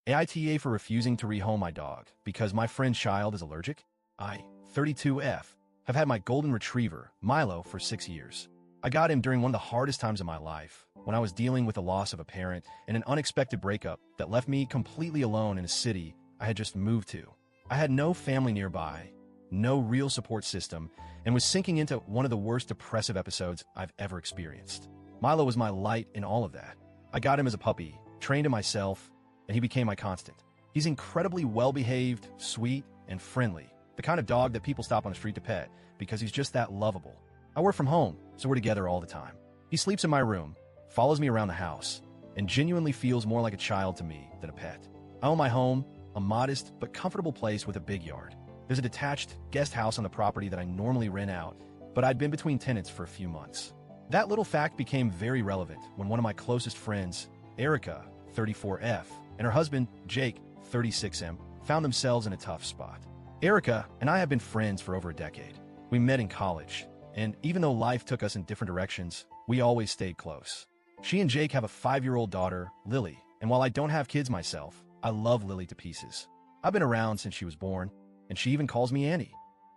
AITA for refusing to rehome my dog because my friend's child is allergic. I, 32F, have had my golden retriever, Milo, for 6 years. I got him during one of the hardest times of my life, when I was dealing with the loss of a parent and an unexpected breakup that left me completely alone in a city I had just moved to. I had no family nearby, no real support system, and was sinking into one of the worst depressive episodes I've ever experienced. Milo was my light in all of that. I got him as a puppy, trained him myself, and he became my constant. He's incredibly well-behaved, sweet, and friendly, the kind of dog that people stop on the street to pet because he's just that lovable. I work from home, so we're together all the time. He sleeps in my room, follows me around the house, and genuinely feels more like a child to me than a pet. I own my home, a modest but comfortable place with a big yard. There's a detached guest house on the property that I normally rent out, but I'd been between tenants for a few months. That little fact became very relevant when one of my closest friends, Erica, 34F, and her husband, Jake, 36M, found themselves in a tough spot. Erica and I have been friends for over a decade. We met in college, and even though life took us in different directions, we always stayed close. She and Jake have a 5-year-old daughter, Lily, and while I don't have kids myself, I love Lily to pieces. I've been around since she was born, and she even calls me Annie.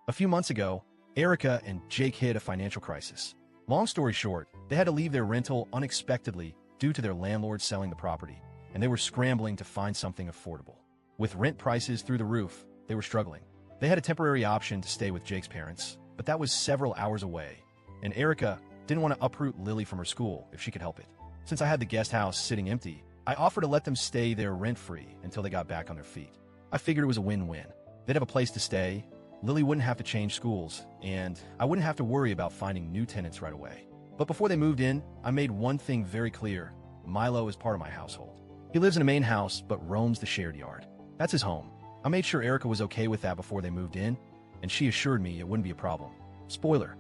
A few months ago, Erica and Jake hit a financial crisis. Long story short, they had to leave their rental unexpectedly due to their landlord selling the property, and they were scrambling to find something affordable. With rent prices through the roof, they were struggling. They had a temporary option to stay with Jake's parents, but that was several hours away, and Erica didn't want to uproot Lily from her school if she could help it. Since I had the guest house sitting empty, I offered to let them stay there rent-free until they got back on their feet. I figured it was a win-win. They'd have a place to stay, Lily wouldn't have to change schools, and I wouldn't have to worry about finding new tenants right away. But before they moved in, I made one thing very clear. Milo is part of my household. He lives in a main house, but roams the shared yard. That's his home. I made sure Erica was okay with that before they moved in, and she assured me it wouldn't be a problem. Spoiler,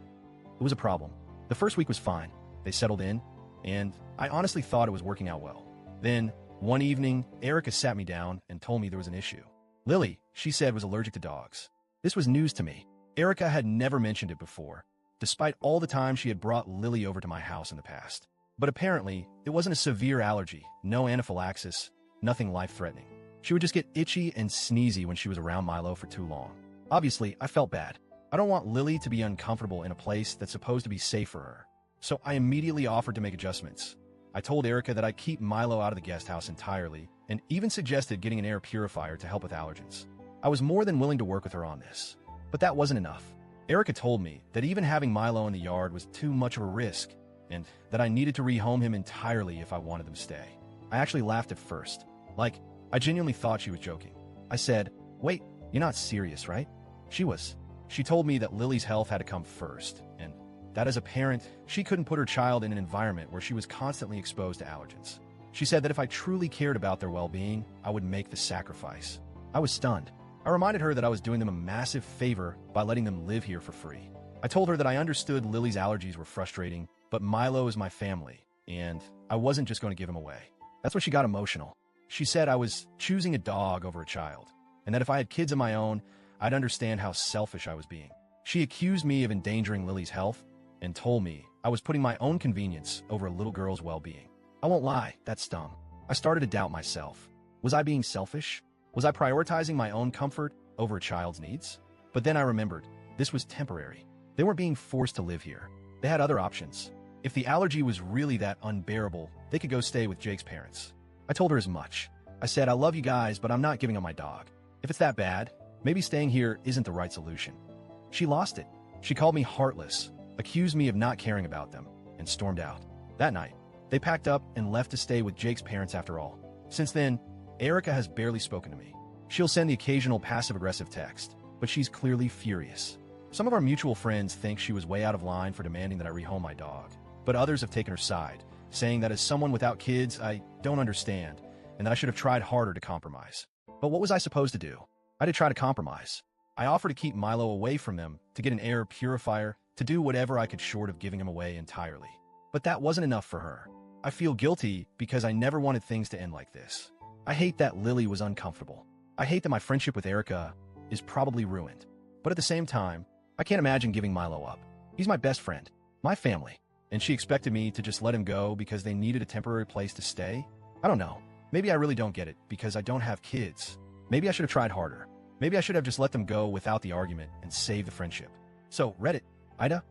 it was a problem. The first week was fine. They settled in, and I honestly thought it was working out well. Then, one evening, Erica sat me down and told me there was an issue. Lily, she said, was allergic to dogs. This was news to me. Erica had never mentioned it before, despite all the time she had brought Lily over to my house in the past. But apparently, it wasn't a severe allergy, no anaphylaxis, nothing life-threatening. She would just get itchy and sneezy when she was around Milo for too long. Obviously, I felt bad. I don't want Lily to be uncomfortable in a place that's supposed to be safe for her. So I immediately offered to make adjustments. I told Erica that I'd keep Milo out of the guest house entirely, and even suggested getting an air purifier to help with allergens. I was more than willing to work with her on this. But that wasn't enough. Erica told me that even having Milo in the yard was too much of a risk, and that I needed to rehome him entirely if I wanted him to stay. I actually laughed at first. Like, I genuinely thought she was joking. I said, "Wait, you're not serious, right?" She was. She told me that Lily's health had to come first, and that as a parent, she couldn't put her child in an environment where she was constantly exposed to allergens. She said that if I truly cared about their well-being, I would make the sacrifice. I was stunned. I reminded her that I was doing them a massive favor by letting them live here for free. I told her that I understood Lily's allergies were frustrating, but Milo is my family, and I wasn't just going to give him away. That's when she got emotional. She said I was choosing a dog over a child, and that if I had kids of my own, I'd understand how selfish I was being. She accused me of endangering Lily's health and told me I was putting my own convenience over a little girl's well-being. I won't lie, that stung. I started to doubt myself. Was I being selfish? Was I prioritizing my own comfort over a child's needs? But then I remembered, this was temporary. They weren't being forced to live here. They had other options. If the allergy was really that unbearable, they could go stay with Jake's parents. I told her as much. I said, "I love you guys, but I'm not giving up my dog. If it's that bad, maybe staying here isn't the right solution." She lost it. She called me heartless, accused me of not caring about them, and stormed out. That night, they packed up and left to stay with Jake's parents after all. Since then, Erica has barely spoken to me. She'll send the occasional passive-aggressive text, but she's clearly furious. Some of our mutual friends think she was way out of line for demanding that I rehome my dog, but others have taken her side, saying that as someone without kids, I don't understand, and that I should have tried harder to compromise. But what was I supposed to do? I did try to compromise. I offered to keep Milo away from them, to get an air purifier, to do whatever I could short of giving him away entirely. But that wasn't enough for her. I feel guilty because I never wanted things to end like this. I hate that Lily was uncomfortable. I hate that my friendship with Erica is probably ruined. But at the same time, I can't imagine giving Milo up. He's my best friend, my family, and she expected me to just let him go because they needed a temporary place to stay? I don't know. Maybe I really don't get it because I don't have kids. Maybe I should have tried harder. Maybe I should have just let them go without the argument and saved the friendship. So, Reddit, AITA,